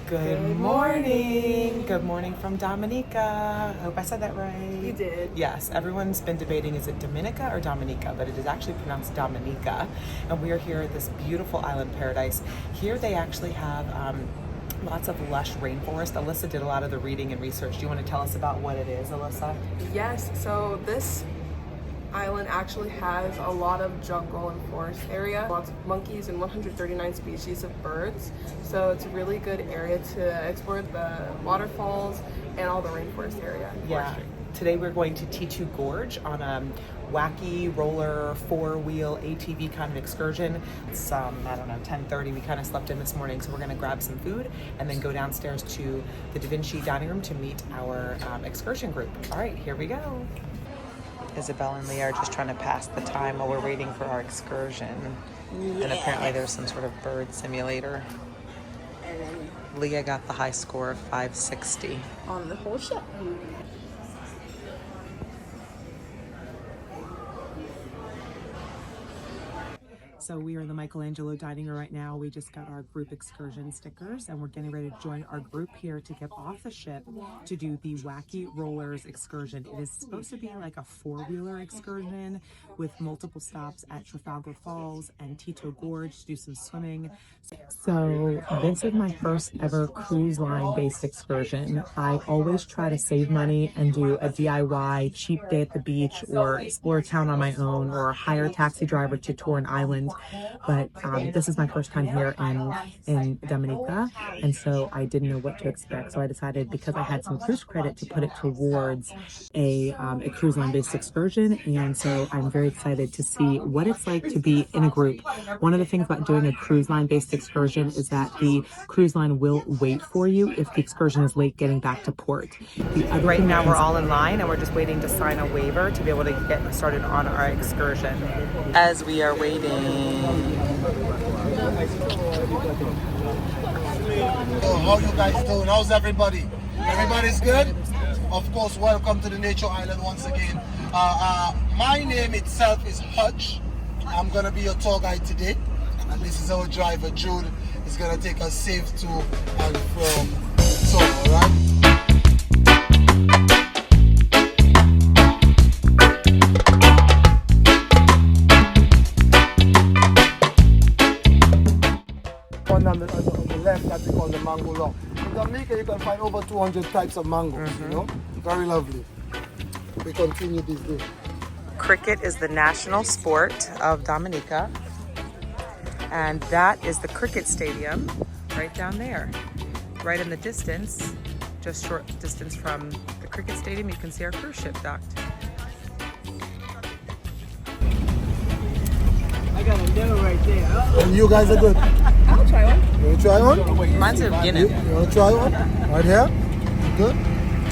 Good morning. Good morning from Dominica. I hope I said that right. You did. Yes, everyone's been debating is it Dominica or Dominica, but it is actually pronounced Dominica. And we are here at this beautiful island paradise. Here they actually have lots of lush rainforest. Alyssa did a lot of the reading and research. Do you want to tell us about what it is, Alyssa? Yes, so this island actually has a lot of jungle and forest area, lots of monkeys and 139 species of birds. So it's a really good area to explore the waterfalls and all the rainforest area. Yeah. Today we're going to Titou Gorge on a wacky roller four-wheel ATV kind of excursion. It's I don't know, 10:30. We kind of slept in this morning, so we're going to grab some food and then go downstairs to the Da Vinci dining room to meet our excursion group. All right, here we go. Isabel and Leah are just trying to pass the time while we're waiting for our excursion. Yes. And apparently there's some sort of bird simulator. And then Leah got the high score of 560. on the whole ship. So we are in the Michelangelo dining room right now. We just got our group excursion stickers and we're getting ready to join our group here to get off the ship to do the Wacky Rollers excursion. It is supposed to be like a four-wheeler excursion with multiple stops at Trafalgar Falls and Titou Gorge to do some swimming. So this is my first ever cruise line based excursion. I always try to save money and do a DIY cheap day at the beach or explore a town on my own or hire a taxi driver to tour an island. But this is my first time here in Dominica, and so I didn't know what to expect. So I decided, because I had some cruise credit, to put it towards a cruise line based excursion. And so I'm very excited to see what it's like to be in a group. One of the things about doing a cruise line based excursion is that the cruise line will wait for you if the excursion is late getting back to port. Right now we're all in line and we're just waiting to sign a waiver to be able to get started on our excursion. As we are waiting. How you guys doing? How's everybody? Everybody's good? Of course, welcome to the Nature Island once again. My name itself is Hutch. I'm gonna be your tour guide today, and this is our driver Jude. He's gonna take us safe to and from the tour, alright? On the left, that we call the mango law. In Dominica, you can find over 200 types of mangoes, you know? Very lovely. We continue this day. Cricket is the national sport of Dominica, and that is the cricket stadium right down there. Right in the distance, just short distance from the cricket stadium, you can see our cruise ship docked. I got a no right there. And you guys are good. I'll try one. You want to try one? Mine's a beginner. You want to try one? Right here? Good.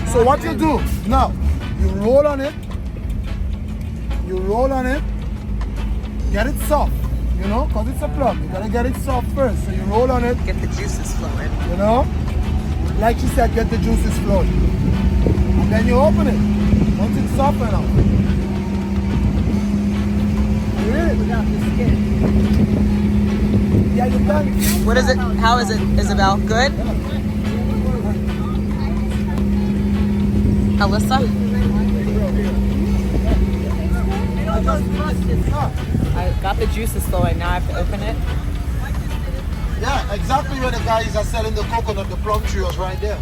So what you do, now, you roll on it. You roll on it. Get it soft, you know, because it's a plum. You got to get it soft first. So you roll on it. Get the juices flowing. You know, like she said, get the juices flowing. And then you open it. Once it's soft enough. Really? Without the skin. Yeah, you can. What is it? How is it, Isabel? Good? Alyssa? I got the juices flowing. Now I have to open it. Yeah, exactly where the guys are selling the coconut, the plum tree was right there.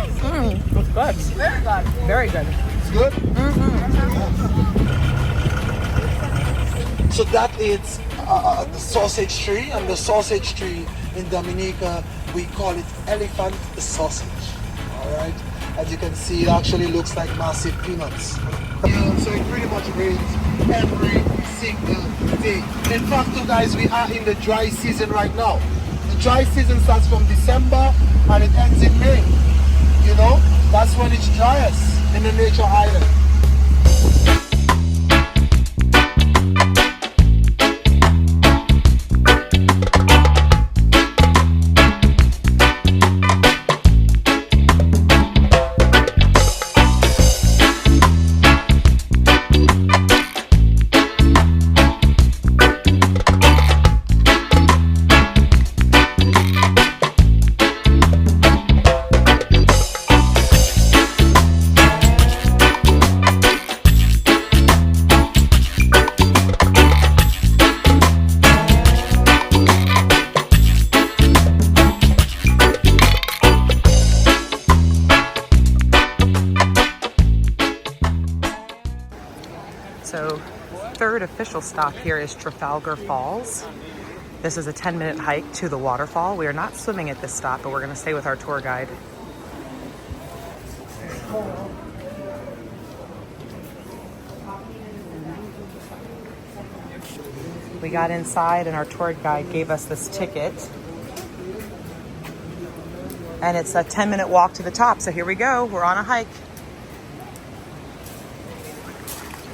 It's good. Very good. Very good. It's good? So that is the sausage tree, and the sausage tree in Dominica, we call it elephant sausage. All right, as you can see, it actually looks like massive peanuts. So it pretty much rains every single day. In fact, you guys, we are in the dry season right now. The dry season starts from December and it ends in May. You know, that's when it's driest in the Nature Island. initial stop here is Trafalgar Falls. This is a 10-minute hike to the waterfall. We are not swimming at this stop, but we're gonna stay with our tour guide. We got inside and our tour guide gave us this ticket. And it's a 10-minute walk to the top. So here we go, we're on a hike.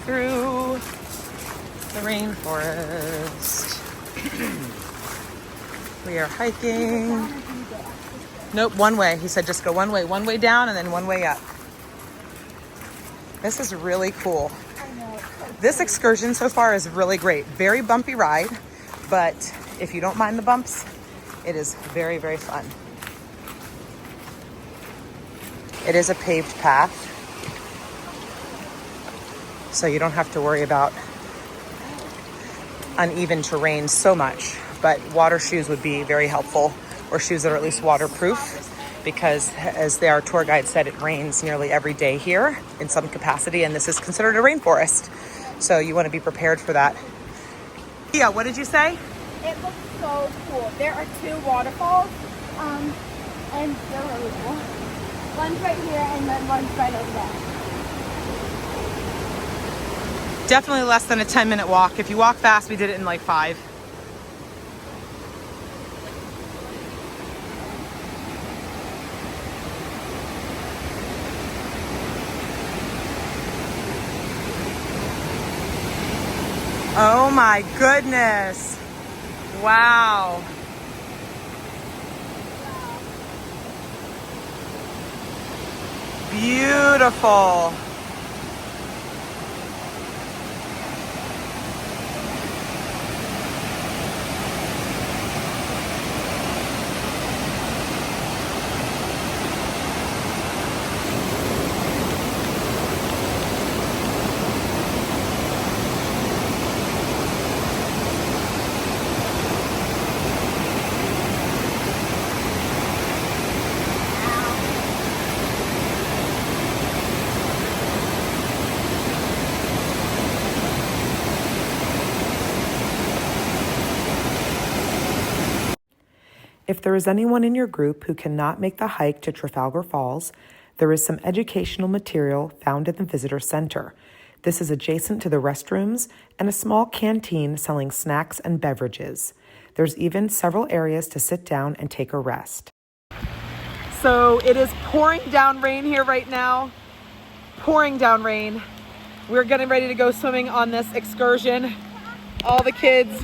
Through the rainforest. We are hiking. Nope, one way. He said just go one way down and then one way up. This is really cool. This excursion so far is really great. Very bumpy ride, but if you don't mind the bumps, it is very, very fun. It is a paved path, so you don't have to worry about uneven terrain so much, but water shoes would be very helpful, or shoes that are at least waterproof, because as our tour guide said, it rains nearly every day here in some capacity, and this is considered a rainforest. So you want to be prepared for that. Yeah, what did you say? It looks so cool. There are 2 waterfalls, and they're really cool. One's right here, and then one's right over there. Definitely less than a 10-minute walk. If you walk fast, we did it in like 5. Oh my goodness. Wow. Beautiful. If there is anyone in your group who cannot make the hike to Trafalgar Falls, there is some educational material found in the visitor center. This is adjacent to the restrooms and a small canteen selling snacks and beverages. There's even several areas to sit down and take a rest. So it is pouring down rain here right now. Pouring down rain. We're getting ready to go swimming on this excursion. All the kids.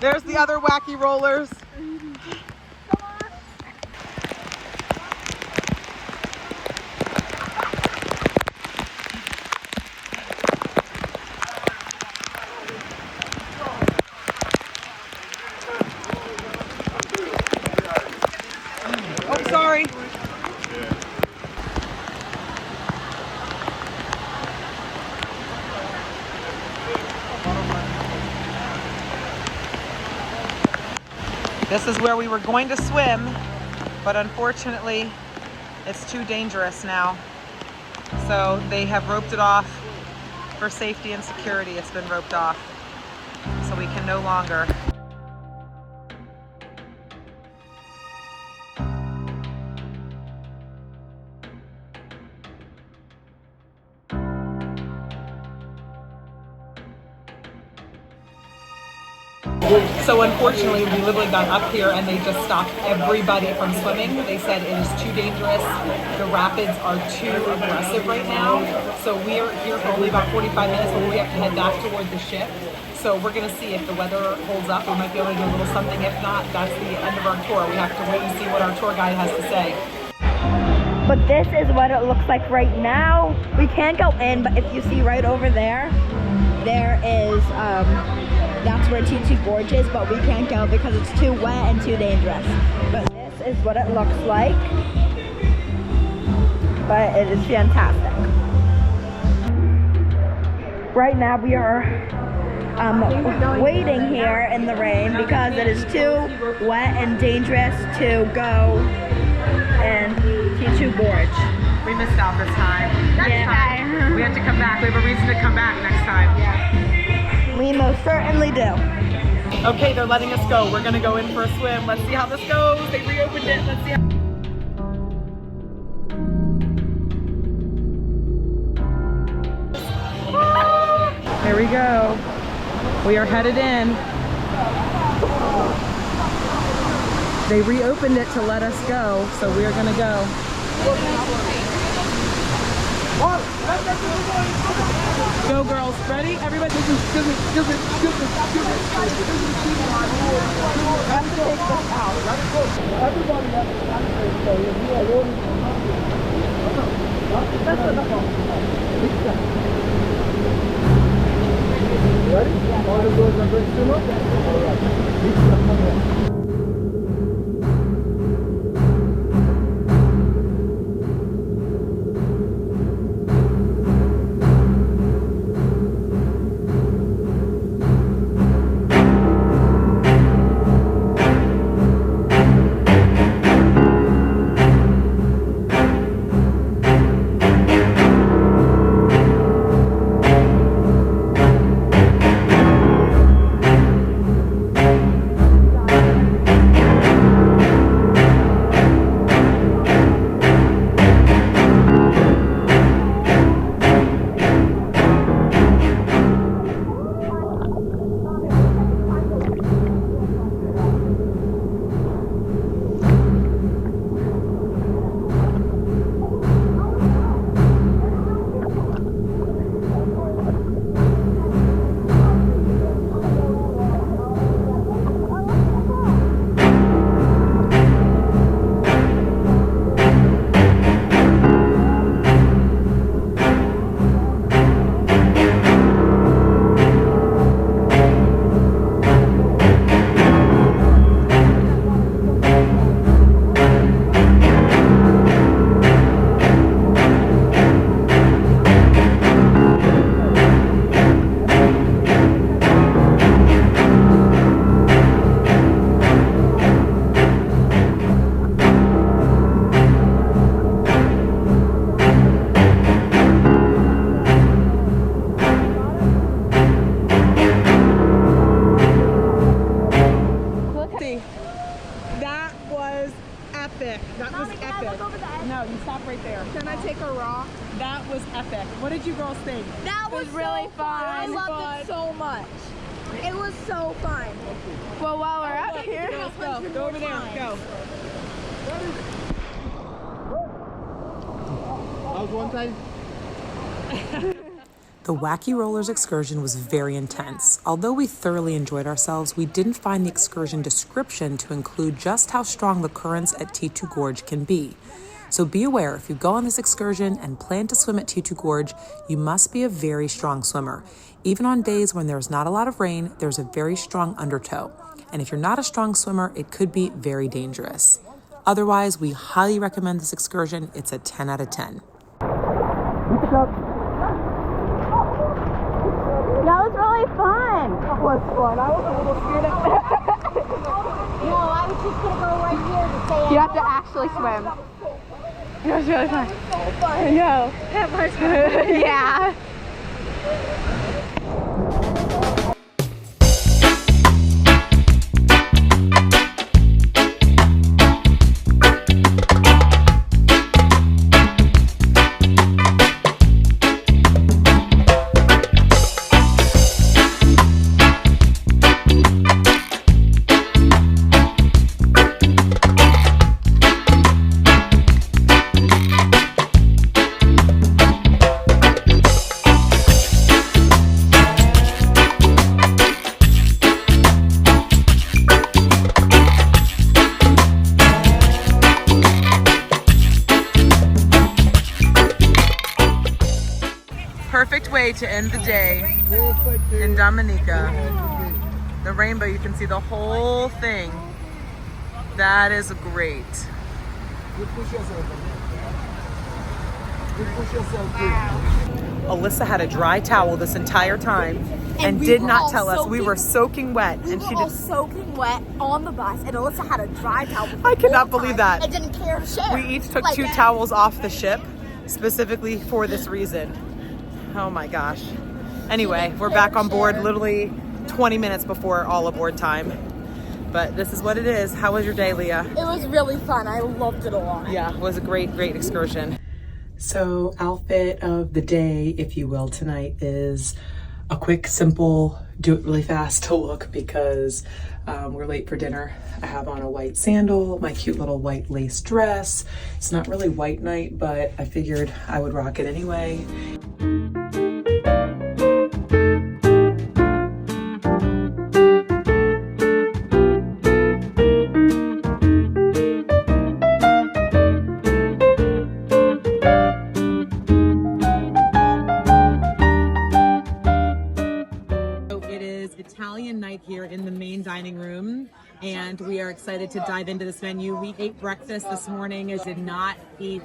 There's the other wacky rollers. Oh, sorry. This is where we were going to swim, but unfortunately, it's too dangerous now. So they have roped it off for safety and security. It's been roped off, so we can no longer. So unfortunately, we literally got up here and they just stopped everybody from swimming. They said it is too dangerous. The rapids are too aggressive right now. So we are here for only about 45 minutes before we have to head back toward the ship. So we're gonna see if the weather holds up. We might be able to do a little something. If not, that's the end of our tour. We have to wait and see what our tour guide has to say. But this is what it looks like right now. We can't go in, but if you see right over there, there is, that's where Titou Gorge is, but we can't go because it's too wet and too dangerous. But this is what it looks like. But it is fantastic. Right now we are waiting here in the rain because it is too wet and dangerous to go in Titou Gorge. We missed out this time. Next time. We have to come back. We have a reason to come back next time. We most certainly do. Okay, they're letting us go. We're gonna go in for a swim. Let's see how this goes. They reopened it. Let's see how. Here we go. We are headed in. They reopened it to let us go, so we are gonna go. Go girls, ready? Everybody. Ready? All the doors are very similar? Alright. That was epic. What did you girls think? That was really fun. I loved it so much. It was so fun. Well, while we're out here, Go over there. Go. That was one time. The Wacky Rollers excursion was very intense. Although we thoroughly enjoyed ourselves, we didn't find the excursion description to include just how strong the currents at Titou Gorge can be. So be aware, if you go on this excursion and plan to swim at Titou Gorge, you must be a very strong swimmer. Even on days when there's not a lot of rain, there's a very strong undertow. And if you're not a strong swimmer, it could be very dangerous. Otherwise, we highly recommend this excursion. It's a 10 out of 10. that was really fun. That was fun. I was a little scared at No, I was just gonna go right here to say You have to actually swim. It was really fun. so fun. I know. That was fun. Yeah. Perfect way to end the day in Dominica. The rainbow, you can see the whole thing. That is great. You push yourself. You push yourself. Alyssa had a dry towel this entire time and we did were not all tell us. We soaking- were soaking wet, We and were she all did. soaking wet on the bus, and Alyssa had a dry towel. I cannot believe that. And didn't care to share. We each took Like, 2 towels off the ship specifically for this reason. Oh my gosh. Anyway, we're back on board literally 20 minutes before all aboard time. But this is what it is. How was your day, Leah? It was really fun. I loved it a lot. Yeah, it was a great excursion. So outfit of the day, if you will, tonight is a quick, simple, do it really fast look because we're late for dinner. I have on a white sandal, my cute little white lace dress. It's not really white night, but I figured I would rock it anyway. Italian night here in the main dining room, and we are excited to dive into this menu. We ate breakfast this morning and did not eat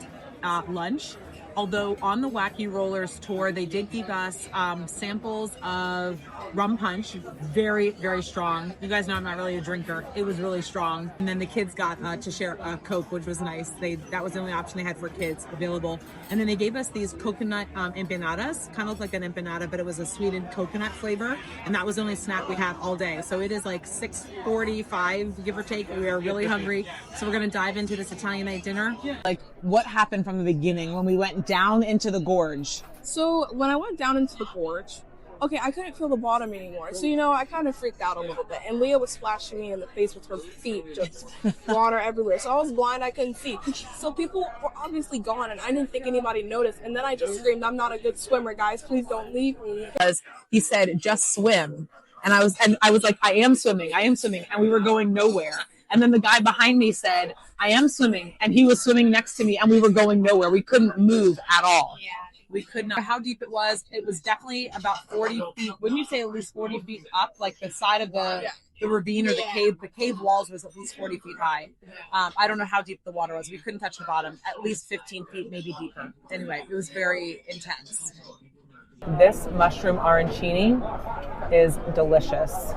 lunch. Although on the WAKKY Rollers tour, they did give us samples of rum punch, very, very strong. You guys know I'm not really a drinker. It was really strong. And then the kids got to share a Coke, which was nice. That was the only option they had for kids available. And then they gave us these coconut empanadas, kind of looked like an empanada, but it was a sweetened coconut flavor. And that was the only snack we had all day. So it is like 6:45, give or take. We are really hungry. So we're gonna dive into this Italian night dinner. Like, what happened from the beginning when we went down into the gorge? So when I went down into the gorge, okay, I couldn't feel the bottom anymore. So, I kind of freaked out a little bit. And Leah was splashing me in the face with her feet, just water everywhere. So I was blind, I couldn't see. So people were obviously gone, and I didn't think anybody noticed. And then I just screamed, I'm not a good swimmer, guys. Please don't leave me. Because he said, just swim. And I was like, I am swimming. And we were going nowhere. And then the guy behind me said, I am swimming. And he was swimming next to me, and we were going nowhere. We couldn't move at all. Yeah. We could not. How deep it was definitely about 40 feet. Wouldn't you say at least 40 feet up? Like the side of the ravine or the cave. The cave walls was at least 40 feet high. I don't know how deep the water was. We couldn't touch the bottom. At least 15 feet, maybe deeper. Anyway, it was very intense. This mushroom arancini is delicious.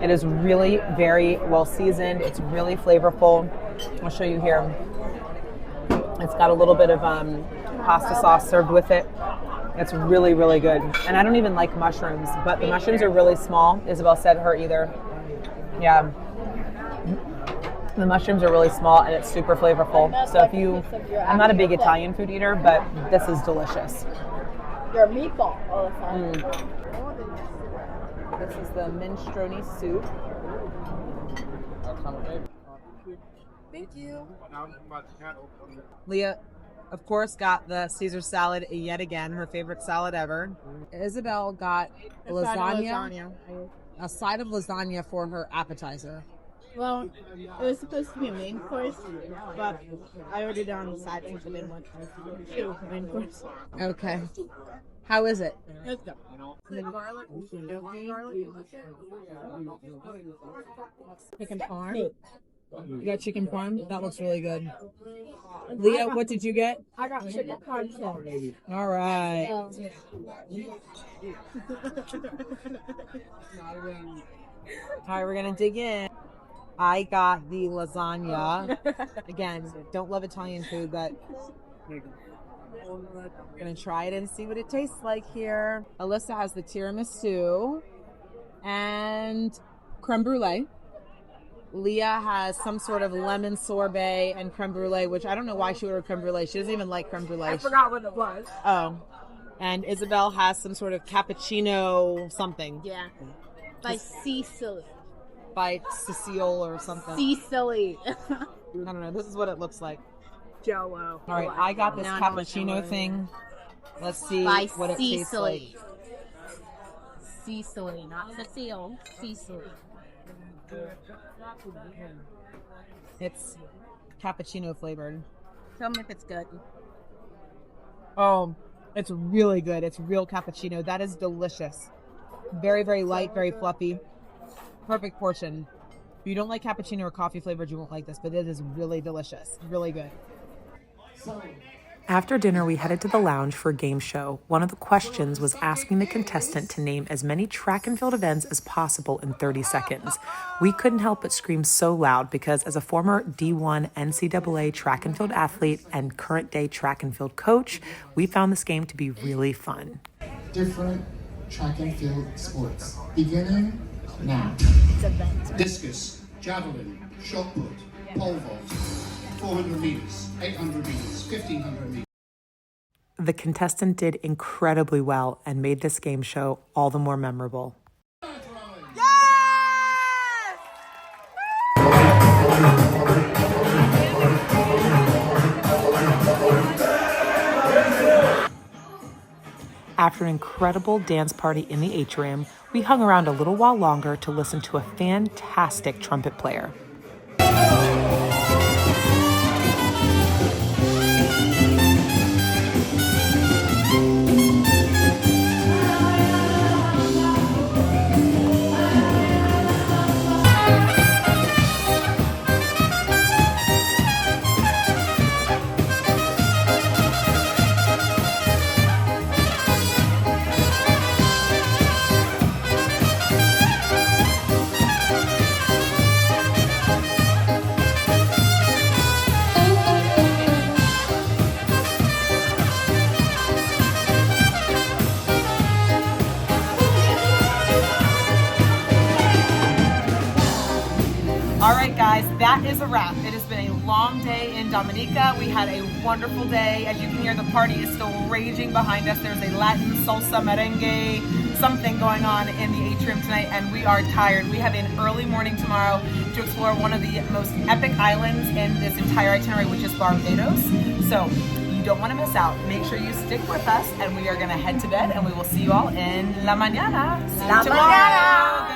It is really very well seasoned. It's really flavorful. I'll show you here. It's got a little bit of pasta sauce served with it. It's really, really good. And I don't even like mushrooms, but the mushrooms are really small. Isabel said her either. Yeah. The mushrooms are really small and it's super flavorful. So I'm not a big Italian food eater, but this is delicious. Your meatball all the time. This is the minestrone soup. Thank you. Leah, of course, got the Caesar salad yet again, her favorite salad ever. Isabel got lasagna, a side of lasagna for her appetizer. Well, it was supposed to be a main course, but I ordered it on the side since I didn't want two main course. Okay. How is it? Let's go. Chicken parm. You got chicken parm? That looks really good. Leah, what did you get? I got chicken parm too. All right. All right, we're going to dig in. I got the lasagna. Again, don't love Italian food, but I'm going to try it and see what it tastes like here. Alyssa has the tiramisu and creme brulee. Leah has some sort of lemon sorbet and creme brulee, which I don't know why she ordered creme brulee. She doesn't even like creme brulee. I forgot what it was. Oh. And Isabel has some sort of cappuccino something. Yeah. By Cecily. By Cecile or something. Cecily. I don't know. This is what it looks like. Jello. All right, I got this cappuccino thing. Let's see By what it tastes like. Cecily, not Cecile. Cecily. It's cappuccino flavored. Tell me if it's good. Oh, it's really good. It's real cappuccino. That is delicious. Very, very light, very fluffy. Perfect portion. If you don't like cappuccino or coffee flavored, you won't like this, but it is really delicious. Really good. After dinner, we headed to the lounge for a game show. One of the questions was asking the contestant to name as many track and field events as possible in 30 seconds. We couldn't help but scream so loud because as a former D1 NCAA track and field athlete and current day track and field coach, we found this game to be really fun. different track and field sports. Beginning now. Discus, javelin, shot put, pole vault, 400 meters, 800 meters, 1500 meters. The contestant did incredibly well and made this game show all the more memorable. After an incredible dance party in the atrium, we hung around a little while longer to listen to a fantastic trumpet player. All right, guys, that is a wrap. It has been a long day in Dominica. We had a wonderful day. As you can hear, the party is still raging behind us. There's a Latin salsa merengue, something going on in the atrium tonight, and we are tired. We have an early morning tomorrow to explore one of the most epic islands in this entire itinerary, which is Barbados. So you don't want to miss out. Make sure you stick with us, and we are going to head to bed, and we will see you all in La Mañana. See you tomorrow.